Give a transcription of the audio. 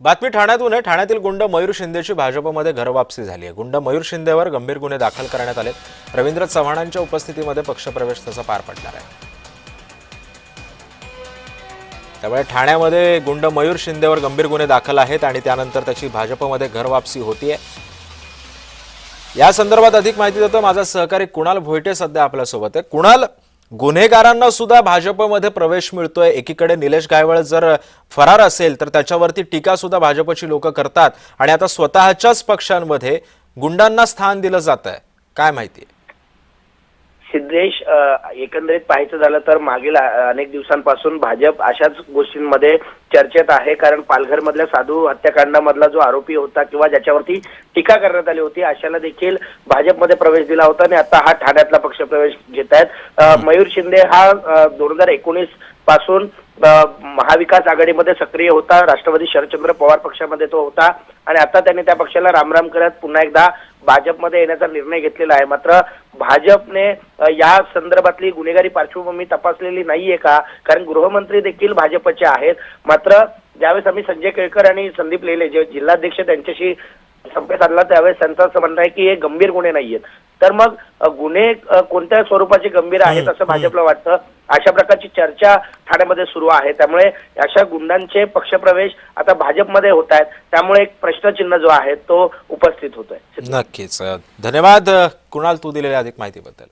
बातमी ठाण्यातून आहे। ठाण्यातील गुंड मयूर शिंदेची भाजपमध्ये घरवापसी झाली आहे। गुंड मयूर शिंदेवर गंभीर गुन्हे दाखल करण्यात आले। रवींद्र चव्हाणांच्या उपस्थितीमध्ये पक्षप्रवेश त्याचा पार पडणार आहे। त्यामुळे ठाण्यामध्ये गुंड मयूर शिंदेवर गंभीर गुन्हे दाखल आहेत आणि त्यानंतर त्याची भाजपमध्ये घरवापसी होतीये। या संदर्भात अधिक माहिती देतो माझा सहकारी कुणाल भोईटे सध्या आपल्या सोबत आहे। कुणाल, गुन्हेगारांना सुद्धा भाजपमध्ये प्रवेश मिळतोय। एकीकडे निलेश गायवळ जर फरार असेल तर त्याच्यावरती टीका सुद्धा भाजपची लोक करतात आणि आता स्वतःच्याच पक्षांमध्ये गुंडांना स्थान दिलं जातंय। काय माहिती आहे? सिद्धेश, एकंदरीत पाहायचं झालं तर मागील अनेक दिवसांपासून भाजप अशाच गोष्टींमध्ये चर्चेत आहे। कारण पालघर मधल्या साधू हत्याकांडामधला जो आरोपी होता किंवा ज्याच्यावरती टीका करण्यात आली होती अशाला देखील भाजपमध्ये प्रवेश दिला होता आणि आता हा ठाण्यातला पक्षप्रवेश घेत आहेत। मयूर शिंदे हा 2019 पासून महाविकास आघाडीमध्ये सक्रिय होता। राष्ट्रवादी शरदचंद्र पवार पक्षामध्ये तो होता आणि आता त्यांनी त्या पक्षाला रामराम करत पुन्हा एकदा भाजपमध्ये येण्याचा निर्णय घेतलेला आहे। मात्र भाजपने या संदर्भातली गुन्हेगारी पार्श्वभूमी तपासलेली नाहीये का? कारण गृहमंत्री देखील भाजपचे आहेत। मात्र ज्यावेळेस आम्ही संजय केळकर आणि संदीप लेले जे जिल्हाध्यक्ष त्यांच्याशी संपर्क साधला त्यावेळेस त्यांचं असं म्हणणं आहे की हे गंभीर गुन्हे नाहीयेत। तर मग गुन्हे कोणत्या स्वरूपाचे गंभीर आहेत असं भाजपला वाटतं? अशा प्रकारची चर्चा ठाण्यामध्ये सुरू आहे। त्यामुळे अशा गुंडांचे पक्षप्रवेश आता भाजपमध्ये होत आहेत। त्यामुळे एक प्रश्नचिन्ह जो आहे तो उपस्थित होतोय। नक्कीच। धन्यवाद कुणाल, तू दिलेल्या अधिक माहितीबद्दल।